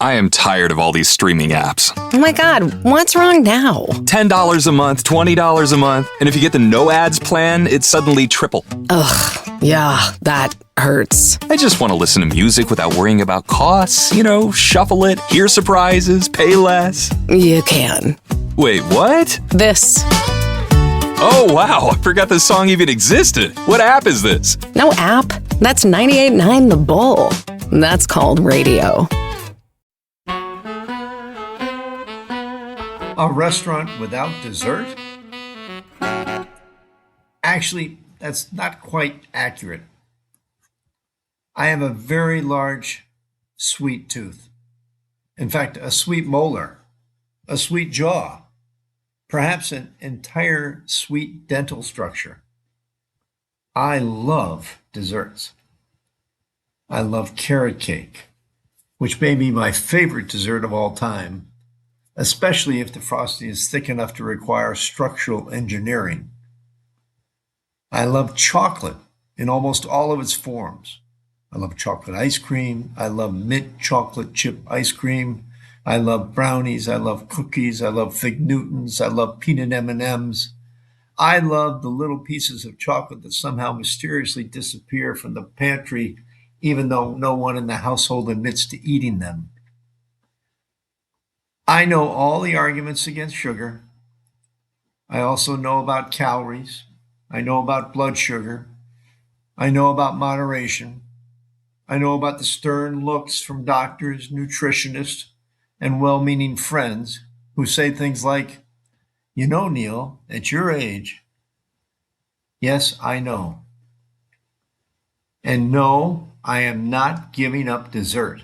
I am tired of all these streaming apps. Oh my God, what's wrong now? $10 a month, $20 a month, and if you get the no ads plan, it's suddenly triple. Ugh, yeah, that hurts. I just want to listen to music without worrying about costs, shuffle it, hear surprises, pay less. You can. Wait, what? This. Oh, wow, I forgot this song even existed. What app is this? No app. That's 98.9 The Bull. That's called radio. A restaurant without dessert? Actually, that's not quite accurate. I have a very large sweet tooth. In fact, a sweet molar, a sweet jaw, perhaps an entire sweet dental structure. I love desserts. I love carrot cake, which may be my favorite dessert of all time, especially if the frosting is thick enough to require structural engineering. I love chocolate in almost all of its forms. I love chocolate ice cream. I love mint chocolate chip ice cream. I love brownies. I love cookies. I love Fig Newtons. I love peanut M&Ms. I love the little pieces of chocolate that somehow mysteriously disappear from the pantry, even though no one in the household admits to eating them. I know all the arguments against sugar. I also know about calories. I know about blood sugar. I know about moderation. I know about the stern looks from doctors, nutritionists, and well-meaning friends who say things like, Neil, at your age. Yes, I know. And no, I am not giving up dessert.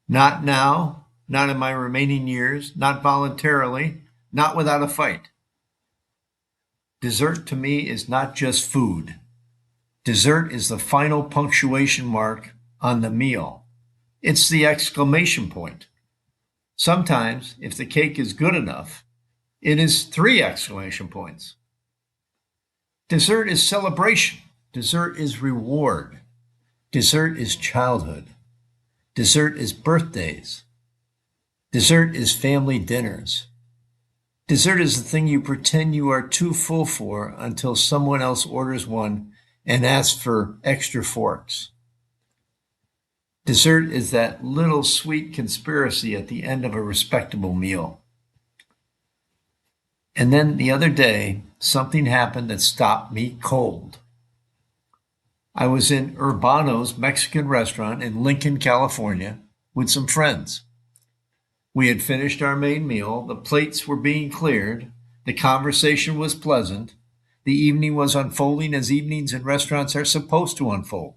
Not now. Not in my remaining years, not voluntarily, not without a fight. Dessert to me is not just food. Dessert is the final punctuation mark on the meal. It's the exclamation point. Sometimes, if the cake is good enough, it is 3 exclamation points. Dessert is celebration. Dessert is reward. Dessert is childhood. Dessert is birthdays. Dessert is family dinners. Dessert is the thing you pretend you are too full for until someone else orders one and asks for extra forks. Dessert is that little sweet conspiracy at the end of a respectable meal. And then the other day, something happened that stopped me cold. I was in Urbano's Mexican restaurant in Lincoln, California, with some friends. We had finished our main meal, the plates were being cleared, the conversation was pleasant, the evening was unfolding as evenings in restaurants are supposed to unfold.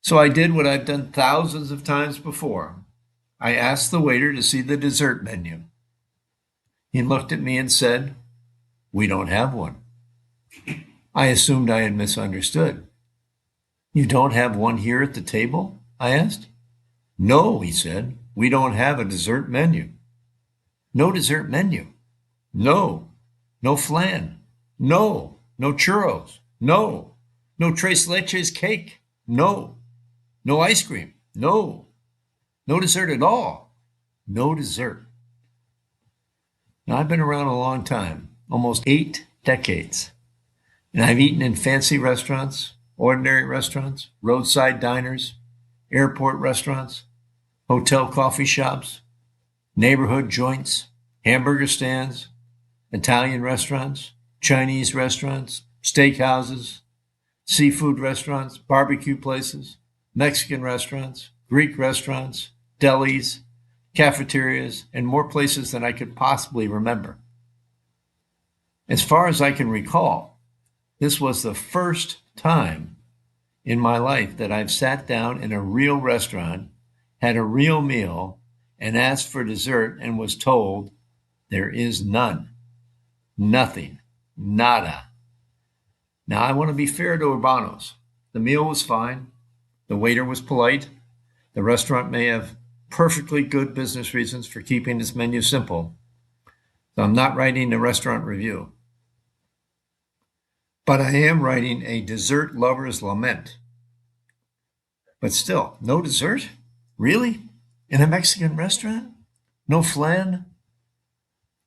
So I did what I've done thousands of times before. I asked the waiter to see the dessert menu. He looked at me and said, "We don't have one." I assumed I had misunderstood. "You don't have one here at the table?" I asked. "No," he said. "We don't have a dessert menu." "No dessert menu?" "No. No flan." "No. No churros." "No. No tres leches cake." "No. No ice cream." "No. No dessert at all." "No dessert." Now, I've been around a long time, almost 8 decades, and I've eaten in fancy restaurants, ordinary restaurants, roadside diners, airport restaurants, hotel coffee shops, neighborhood joints, hamburger stands, Italian restaurants, Chinese restaurants, steakhouses, seafood restaurants, barbecue places, Mexican restaurants, Greek restaurants, delis, cafeterias, and more places than I could possibly remember. As far as I can recall, this was the first time in my life that I've sat down in a real restaurant, had a real meal, and asked for dessert and was told there is none. Nothing. Nada. Now, I want to be fair to Urbano's. The meal was fine. The waiter was polite. The restaurant may have perfectly good business reasons for keeping its menu simple. So I'm not writing a restaurant review. But I am writing a dessert lover's lament. But still, no dessert? Really? In a Mexican restaurant? No flan?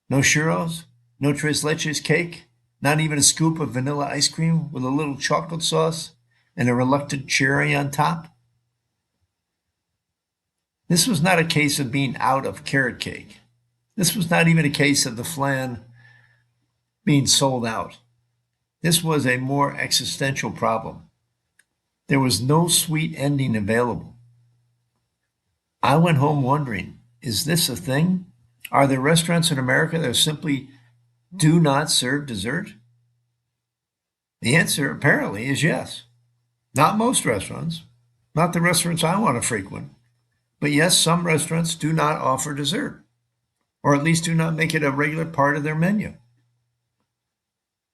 No churros? No tres leches cake? Not even a scoop of vanilla ice cream with a little chocolate sauce and a reluctant cherry on top? This was not a case of being out of carrot cake. This was not even a case of the flan being sold out. This was a more existential problem. There was no sweet ending available. I went home wondering, is this a thing? Are there restaurants in America that simply do not serve dessert? The answer apparently is yes. Not most restaurants, not the restaurants I want to frequent, but yes, some restaurants do not offer dessert, or at least do not make it a regular part of their menu.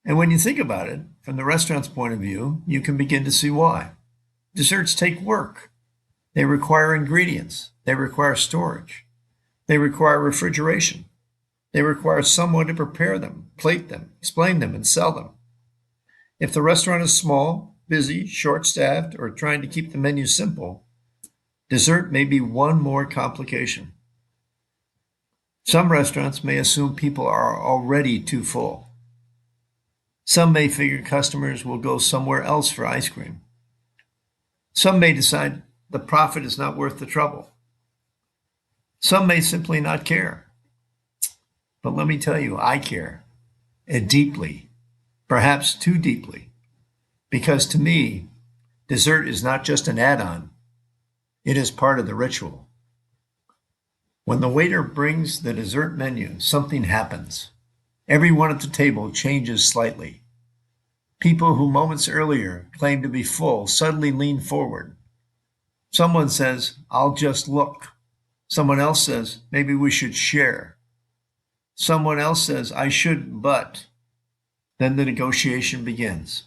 And when you think about it, from the restaurant's point of view, you can begin to see why. Desserts take work. They require ingredients. They require storage. They require refrigeration. They require someone to prepare them, plate them, explain them, and sell them. If the restaurant is small, busy, short-staffed, or trying to keep the menu simple, dessert may be one more complication. Some restaurants may assume people are already too full. Some may figure customers will go somewhere else for ice cream. Some may decide the profit is not worth the trouble. Some may simply not care. But let me tell you, I care, and deeply, perhaps too deeply, because to me, dessert is not just an add-on, it is part of the ritual. When the waiter brings the dessert menu, something happens. Everyone at the table changes slightly. People who moments earlier claimed to be full suddenly lean forward. Someone says, "I'll just look." Someone else says, "Maybe we should share." Someone else says, "I shouldn't, but." Then the negotiation begins.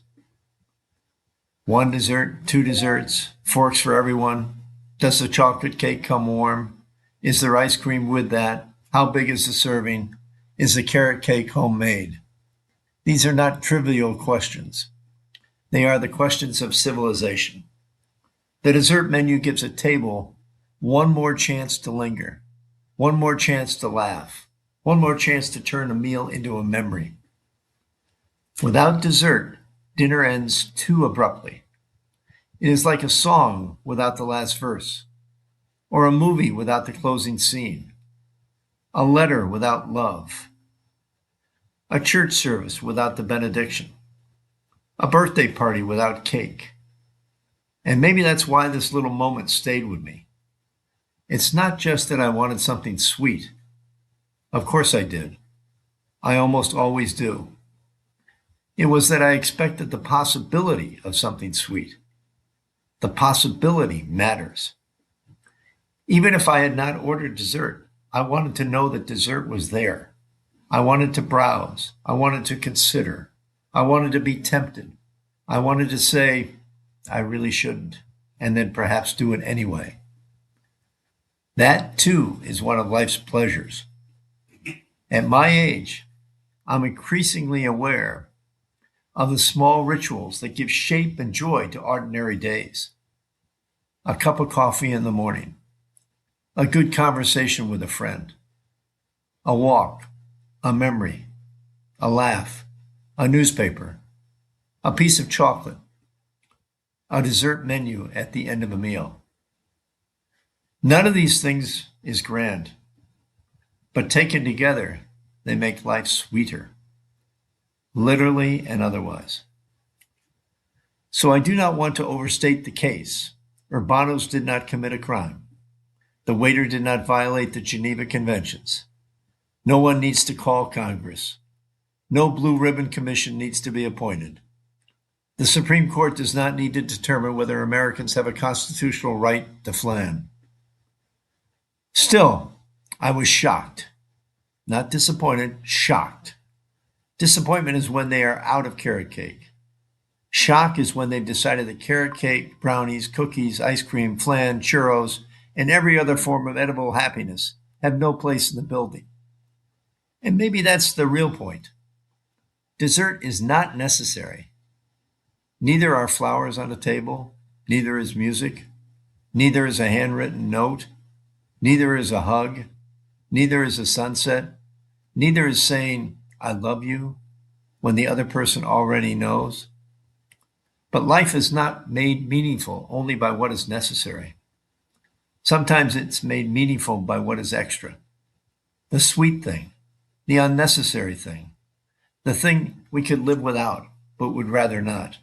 One dessert, two desserts, forks for everyone. Does the chocolate cake come warm? Is there ice cream with that? How big is the serving? Is the carrot cake homemade? These are not trivial questions. They are the questions of civilization. The dessert menu gives a table one more chance to linger, one more chance to laugh, one more chance to turn a meal into a memory. Without dessert, dinner ends too abruptly. It is like a song without the last verse, or a movie without the closing scene, a letter without love, a church service without the benediction, a birthday party without cake. And maybe that's why this little moment stayed with me. It's not just that I wanted something sweet. Of course I did. I almost always do. It was that I expected the possibility of something sweet. The possibility matters. Even if I had not ordered dessert, I wanted to know that dessert was there. I wanted to browse. I wanted to consider. I wanted to be tempted. I wanted to say, I really shouldn't, and then perhaps do it anyway. That, too, is one of life's pleasures. At my age, I'm increasingly aware of the small rituals that give shape and joy to ordinary days. A cup of coffee in the morning, a good conversation with a friend, a walk, a memory, a laugh, a newspaper, a piece of chocolate, a dessert menu at the end of a meal. None of these things is grand, but taken together, they make life sweeter, literally and otherwise. So I do not want to overstate the case. Urbanos did not commit a crime. The waiter did not violate the Geneva Conventions. No one needs to call Congress. No blue ribbon commission needs to be appointed. The Supreme Court does not need to determine whether Americans have a constitutional right to flan. Still, I was shocked. Not disappointed, shocked. Disappointment is when they are out of carrot cake. Shock is when they've decided that carrot cake, brownies, cookies, ice cream, flan, churros, and every other form of edible happiness have no place in the building. And maybe that's the real point. Dessert is not necessary. Neither are flowers on a table, neither is music, Neither is a handwritten note. Neither is a hug. Neither is a sunset. Neither is saying, I love you, when the other person already knows. But life is not made meaningful only by what is necessary. Sometimes it's made meaningful by what is extra. The sweet thing, the unnecessary thing, the thing we could live without, but would rather not.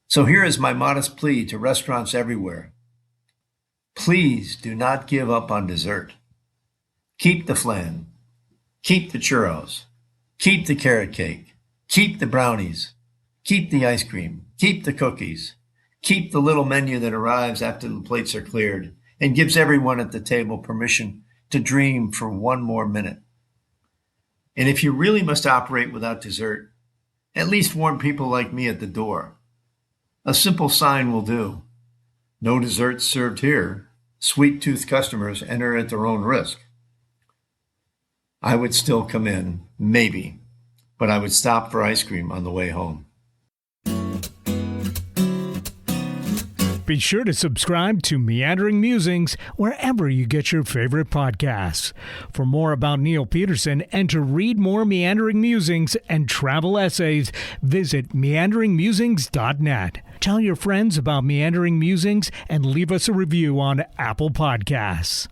So here is my modest plea to restaurants everywhere. Please do not give up on dessert. Keep the flan. Keep the churros. Keep the carrot cake. Keep the brownies. Keep the ice cream. Keep the cookies. Keep the little menu that arrives after the plates are cleared and gives everyone at the table permission to dream for one more minute. And if you really must operate without dessert, at least warn people like me at the door. A simple sign will do. No desserts served here. Sweet-toothed customers enter at their own risk. I would still come in, maybe, but I would stop for ice cream on the way home. Be sure to subscribe to Meandering Musings wherever you get your favorite podcasts. For more about Neil Peterson and to read more Meandering Musings and travel essays, visit meanderingmusings.net. Tell your friends about Meandering Musings and leave us a review on Apple Podcasts.